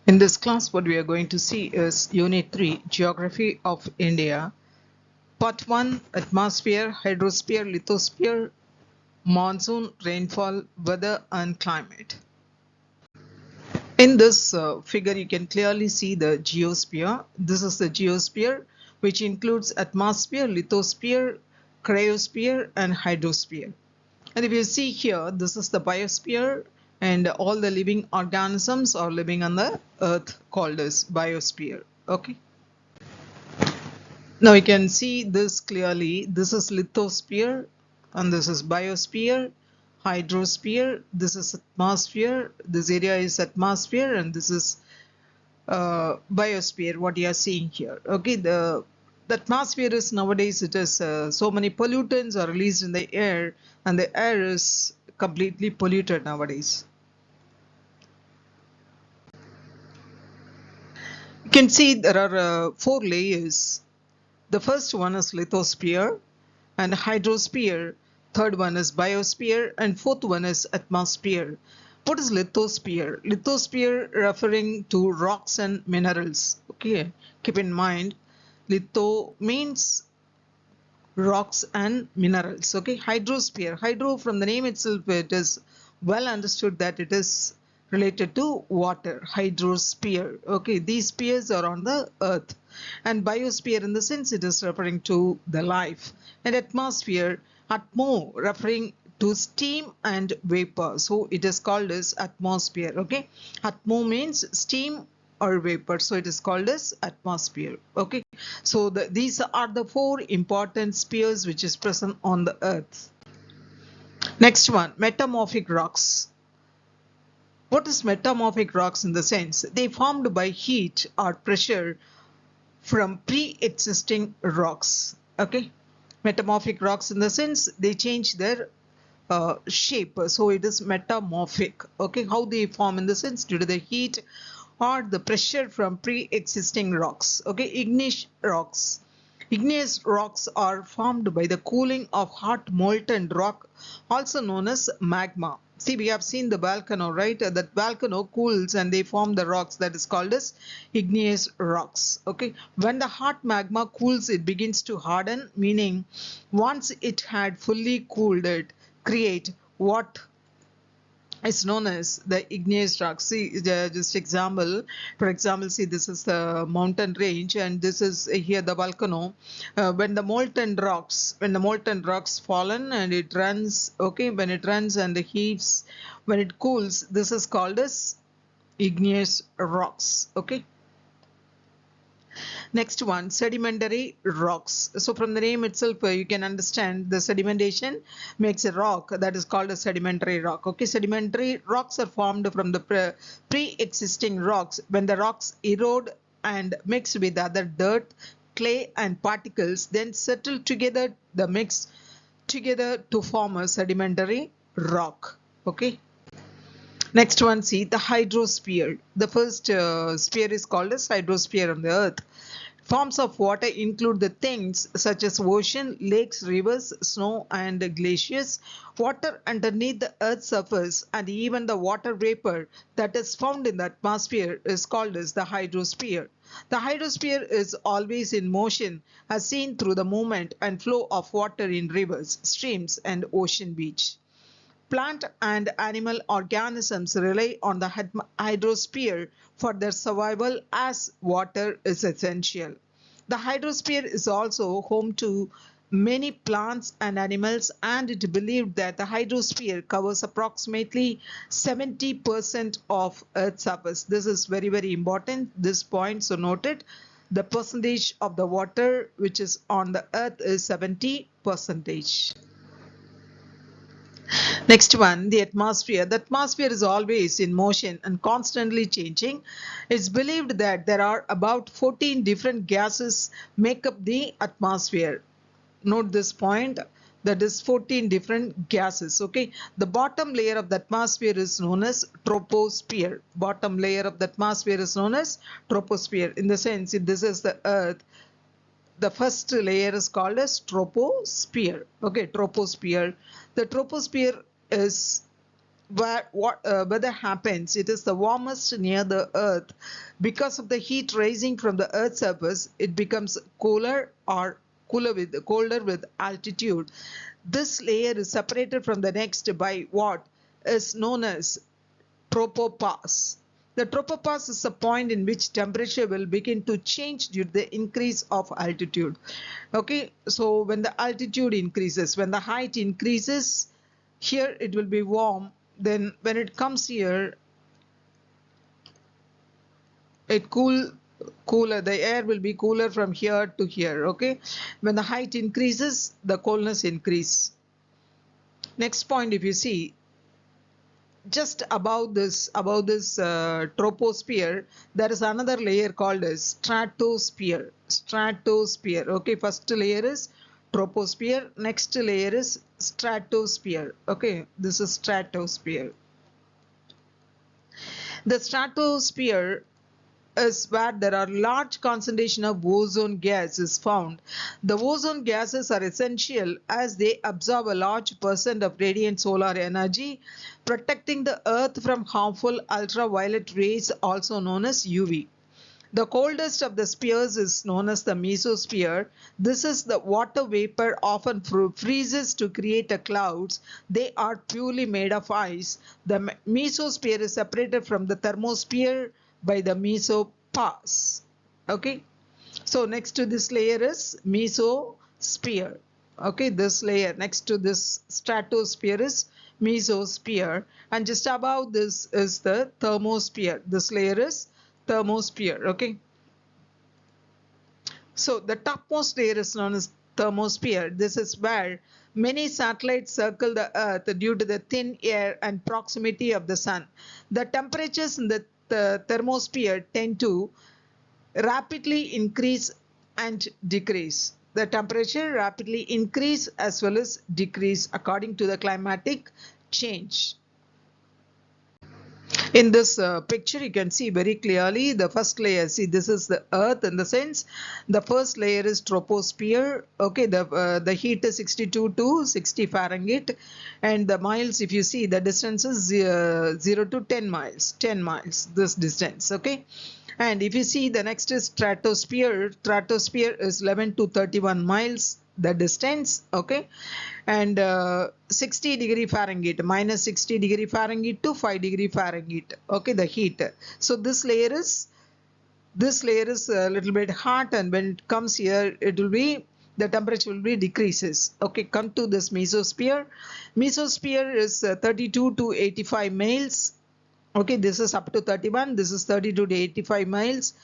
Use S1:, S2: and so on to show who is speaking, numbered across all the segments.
S1: In this class, what we are going to see is Unit 3, Geography of India. Part 1, Atmosphere, Hydrosphere, Lithosphere, Monsoon, Rainfall, Weather and Climate. In this figure, you can clearly see the geosphere. This is the geosphere, which includes atmosphere, lithosphere, cryosphere and hydrosphere. And if you see here, this is the biosphere, and all the living organisms are living on the earth called as biosphere. Okay. Now you can see this clearly. This is lithosphere and this is biosphere, hydrosphere, this is atmosphere, this area is atmosphere, and this is biosphere, what you are seeing here. Okay, the atmosphere is nowadays, it is so many pollutants are released in the air, and the air is completely polluted nowadays. You can see there are 4 layers. The first one is lithosphere and hydrosphere, third one is biosphere, and fourth one is atmosphere. What is lithosphere? Lithosphere referring to rocks and minerals. Okay, keep in mind, litho means rocks and minerals. Okay, hydrosphere. Hydro, from the name itself, it is well understood that it is related to water. Hydrosphere. Okay, these spheres are on the earth. And biosphere, in the sense, it is referring to the life. And atmosphere, atmo, referring to steam and vapor. So it is called as atmosphere. Okay, atmo means steam or vapor, so it is called as atmosphere. Okay, so these are the 4 important spheres which is present on the earth. Next one, metamorphic rocks. What is metamorphic rocks? In the sense, they formed by heat or pressure from pre-existing rocks. Okay, metamorphic rocks, in the sense, they change their shape, so it is metamorphic. Okay, how they form? In the sense, due to the heat or the pressure from pre-existing rocks. Okay, igneous rocks. Igneous rocks are formed by the cooling of hot molten rock, also known as magma. See, we have seen the volcano, right? That volcano cools and they form the rocks, that is called as igneous rocks. Okay, when the hot magma cools, it begins to harden, meaning once it had fully cooled, it create what is known as the igneous rocks. See, just example, for example, see, this is the mountain range and this is here the volcano. When the molten rocks fallen and it runs, okay, when it runs and the heaves, when it cools, this is called as igneous rocks. Okay. Next one, sedimentary rocks. So from the name itself, you can understand the sedimentation makes a rock that is called a sedimentary rock. Okay, sedimentary rocks are formed from the pre-existing rocks. When the rocks erode and mix with other dirt, clay and particles, then settle together, the mix together to form a sedimentary rock. Okay. Next one, see the hydrosphere. The first sphere is called as hydrosphere on the earth. Forms of water include the things such as ocean, lakes, rivers, snow and glaciers, water underneath the earth's surface, and even the water vapor that is found in the atmosphere is called as the hydrosphere. The hydrosphere is always in motion, as seen through the movement and flow of water in rivers, streams and ocean beach. Plant and animal organisms rely on the hydrosphere for their survival, as water is essential. The hydrosphere is also home to many plants and animals, and it is believed that the hydrosphere covers approximately 70% of Earth's surface. This is very, very important, this point, so note it. The percentage of the water which is on the Earth is 70%. Next one, the atmosphere. The atmosphere is always in motion and constantly changing. It's believed that there are about 14 different gases make up the atmosphere. Note this point, that is 14 different gases. Okay, the bottom layer of the atmosphere is known as troposphere. Bottom layer of the atmosphere is known as troposphere. In the sense, if this is the earth, the first layer is called as troposphere. Okay, troposphere. The troposphere is weather happens, it is the warmest near the earth. Because of the heat rising from the earth's surface, it becomes colder with altitude. This layer is separated from the next by what is known as tropopause. The tropopause is the point in which temperature will begin to change due to the increase of altitude. Okay, so when the altitude increases, when the height increases, here it will be warm. Then when it comes here, cooler. The air will be cooler from here to here. Okay, when the height increases, the coolness increase. Next point, if you see, just above this troposphere, there is another layer called as stratosphere. Okay, first layer is troposphere, next layer is stratosphere. Okay, this is stratosphere. The stratosphere is where there are large concentration of ozone gas is found. The ozone gases are essential as they absorb a large percent of radiant solar energy, protecting the earth from harmful ultraviolet rays, also known as UV. The coldest of the spheres is known as the mesosphere. This is the water vapor often freezes to create a clouds. They are purely made of ice. The mesosphere is separated from the thermosphere by the mesopause. Okay. So next to this layer is mesosphere. Okay, this layer next to this stratosphere is mesosphere, and just above this is the thermosphere. This layer is thermosphere. Okay, so the topmost layer is known as thermosphere. This is where many satellites circle the earth due to the thin air and proximity of the sun. The temperatures in the thermosphere tend to rapidly increase and decrease. The temperature rapidly increase as well as decrease according to the climatic change. In this picture, you can see very clearly the first layer. See, this is the earth in the sense. The first layer is troposphere. Okay, the heat is 62 to 60 Fahrenheit, and the miles, if you see, the distance is 0 to 10 miles. 10 miles, this distance. Okay. And if you see, the next is stratosphere. Stratosphere is 11 to 31 miles, the distance. Okay, and 60 degree Fahrenheit, minus 60 degree Fahrenheit to 5 degree Fahrenheit. Okay, the heat. So this layer is a little bit hot, and when it comes here, it will be, the temperature will be decreases. Okay, come to this mesosphere. Mesosphere is 32 to 85 miles. Okay, this is up to 31. This is 32 to 85 miles.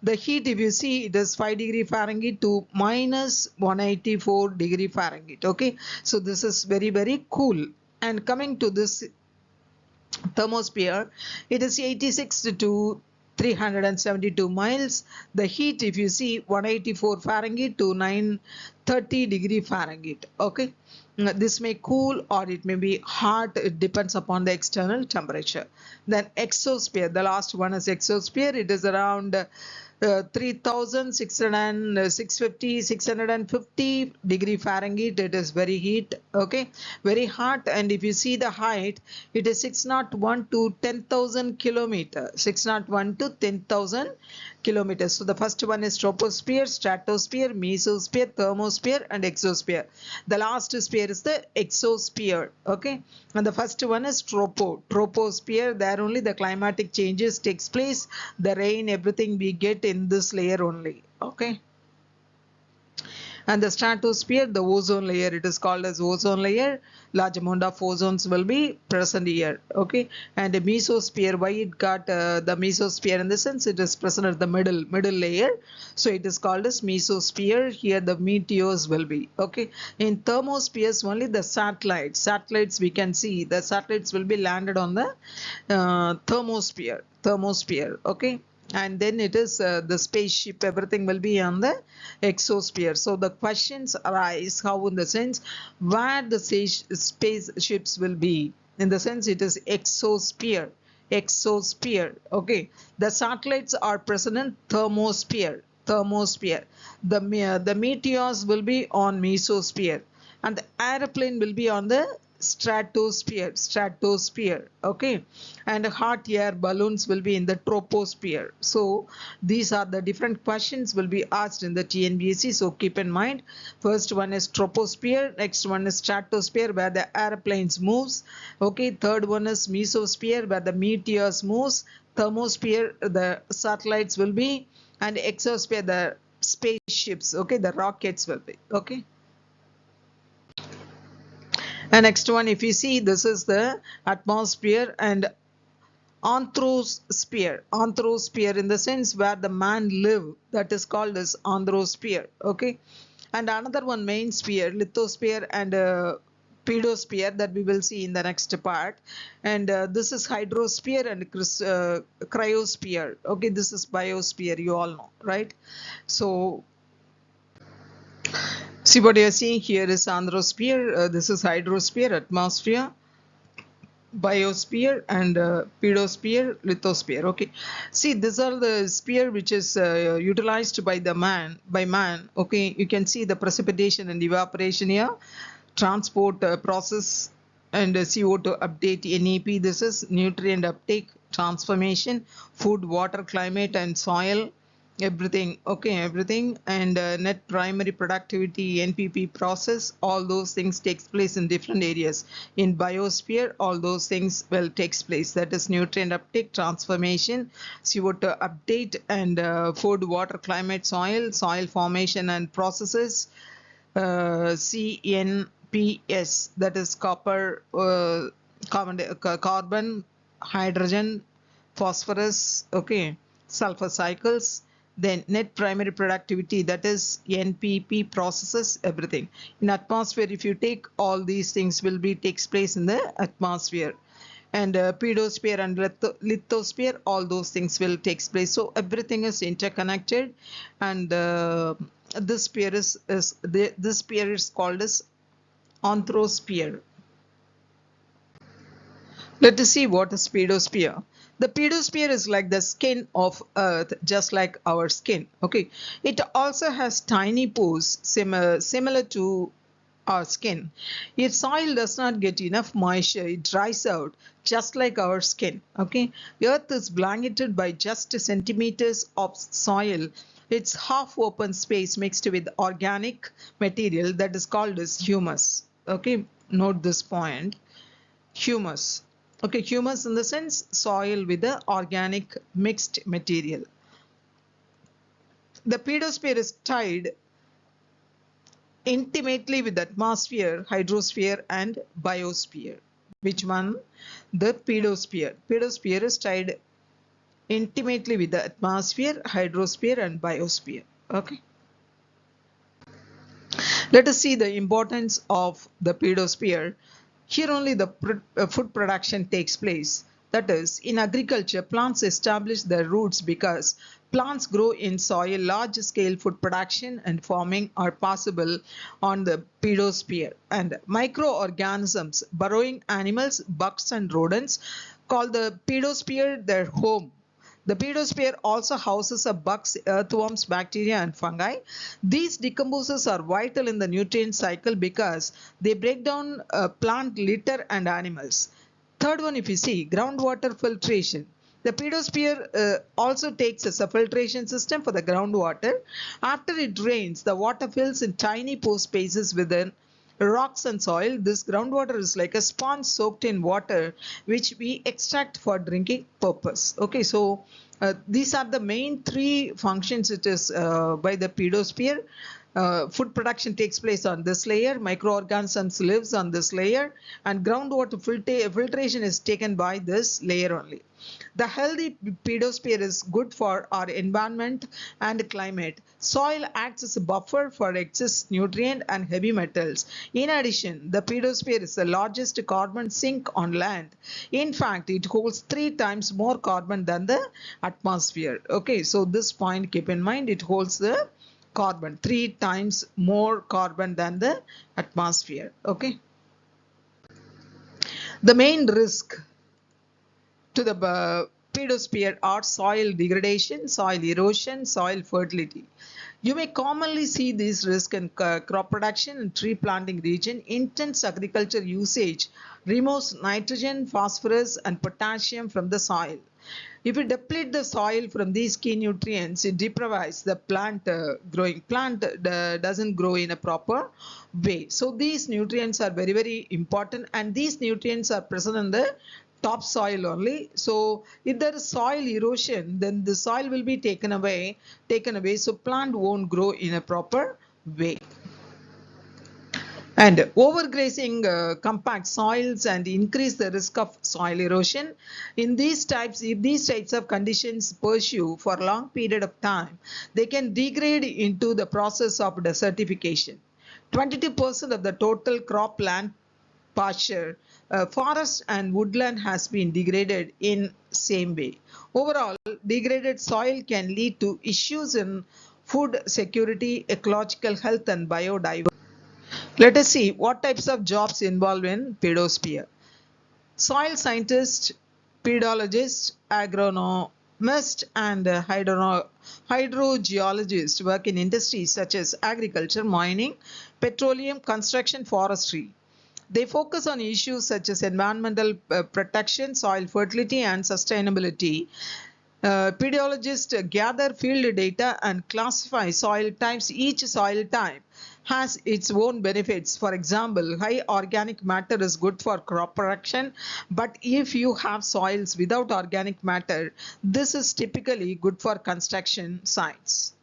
S1: The heat, if you see, it is 5 degree Fahrenheit to minus 184 degree Fahrenheit. Okay, so this is very, very cool. And coming to this thermosphere, it is 86 to 372 miles. The heat, if you see, 184 Fahrenheit to 930 degree Fahrenheit. Okay, this may cool or it may be hot. It depends upon the external temperature. Then exosphere, the last one is exosphere. It is around 650 degree Fahrenheit. It is very heat. Okay, very hot. And if you see the height, it is 601 to 10,000 kilometers. 601 to 10,000 kilometers. So the first one is troposphere, stratosphere, mesosphere, thermosphere, and exosphere. The last sphere is the exosphere. Okay, and the first one is troposphere. There only the climatic changes takes place. The rain, everything we get in this layer only. Okay, and the stratosphere, the ozone layer, it is called as ozone layer. Large amount of ozones will be present here. Okay, and the mesosphere, why it got the mesosphere, in the sense it is present at the middle layer, so it is called as mesosphere. Here the meteors will be. Okay, in thermospheres only the satellites we can see, the satellites will be landed on the thermosphere. Okay, and then it is the spaceship, everything will be on the exosphere. So the questions arise, how, in the sense where the spaceships will be, in the sense it is exosphere. Okay, the satellites are present in thermosphere. The meteors will be on mesosphere, and the airplane will be on the stratosphere, okay, and hot air balloons will be in the troposphere. So these are the different questions will be asked in the TNPSC, so keep in mind. First one is troposphere, next one is stratosphere where the airplanes moves, okay, third one is mesosphere where the meteors moves, thermosphere the satellites will be, and exosphere the spaceships, okay, the rockets will be, okay. And next one, if you see, this is the atmosphere and anthrosphere in the sense where the man live, that is called as anthrosphere, okay. And another one, main sphere, lithosphere and pedosphere, that we will see in the next part. And this is hydrosphere and cryosphere, okay. This is biosphere, you all know, right? So see what you are seeing here is anthrosphere, this is hydrosphere, atmosphere, biosphere, and pedosphere, lithosphere, okay. See, these are the sphere which is utilized by man, okay. You can see the precipitation and evaporation here, transport process, and CO2 update, NEP. This is nutrient uptake, transformation, food, water, climate, and soil, everything, okay, everything. And net primary productivity, NPP process, all those things takes place in different areas. In biosphere, all those things will takes place, that is nutrient uptake, transformation, CO2 update, and food, water, climate, soil formation and processes, CNPS, that is carbon, hydrogen, phosphorus, okay, sulfur cycles. Then net primary productivity, that is NPP processes, everything. In atmosphere, if you take, all these things will be takes place in the atmosphere. And pedosphere and lithosphere, all those things will takes place. So everything is interconnected, and this sphere this sphere is called as anthrosphere. Let us see what is pedosphere. The pedosphere is like the skin of Earth, just like our skin. Okay, it also has tiny pores similar to our skin. If soil does not get enough moisture, it dries out, just like our skin. Okay, Earth is blanketed by just centimeters of soil. It's half open space mixed with organic material that is called as humus. Okay, note this point. Humus. Okay, humus in the sense soil with the organic mixed material. The pedosphere is tied intimately with the atmosphere, hydrosphere, and biosphere. Which one? The pedosphere. Pedosphere is tied intimately with the atmosphere, hydrosphere, and biosphere. Okay. Let us see the importance of the pedosphere. Here only the food production takes place. That is, in agriculture, plants establish their roots because plants grow in soil. Large-scale food production and farming are possible on the pedosphere. And microorganisms, burrowing animals, bugs and rodents, call the pedosphere their home. The pedosphere also houses bugs, earthworms, bacteria, and fungi. These decomposers are vital in the nutrient cycle because they break down plant litter and animals. Third one, if you see, groundwater filtration. The pedosphere also takes as a filtration system for the groundwater. After it rains, the water fills in tiny pore spaces within rocks and soil. This groundwater is like a sponge soaked in water, which we extract for drinking purpose. Okay, so these are the main three functions it is by the pedosphere. Food production takes place on this layer, microorganisms lives on this layer, and groundwater filtration is taken by this layer only. The healthy pedosphere is good for our environment and climate. Soil acts as a buffer for excess nutrient and heavy metals. In addition, the pedosphere is the largest carbon sink on land. In fact, it holds 3 times more carbon than the atmosphere. Okay, so this point keep in mind, it holds the carbon 3 times more carbon than the atmosphere. Okay, the main risk to the pedosphere are soil degradation, soil erosion, soil fertility. You may commonly see these risks in crop production and tree planting region. Intense agriculture usage removes nitrogen, phosphorus, and potassium from the soil. If you deplete the soil from these key nutrients, it deprives the plant growing. Plant doesn't grow in a proper way. So these nutrients are very, very important, and these nutrients are present in the topsoil only. So if there is soil erosion, then the soil will be taken away, so plant won't grow in a proper way. And overgrazing compact soils and increase the risk of soil erosion. If these types of conditions pursue for a long period of time, they can degrade into the process of desertification. 22% of the total crop land pasture, forest and woodland has been degraded in same way. Overall, degraded soil can lead to issues in food security, ecological health, and biodiversity. Let us see what types of jobs involved in Pedosphere. Soil scientist, pedologist, agronomist, and hydrogeologist work in industries such as agriculture, mining, petroleum, construction, forestry. They focus on issues such as environmental protection, soil fertility, and sustainability. Pedologists gather field data and classify soil types. Each soil type has its own benefits. For example, high organic matter is good for crop production, but if you have soils without organic matter, this is typically good for construction sites.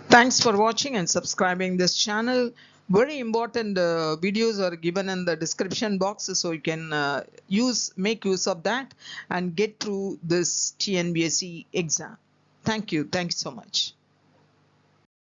S1: Thanks for watching and subscribing this channel. Very important videos are given in the description box, so you can make use of that and get through this TNPSC exam. Thank you so much.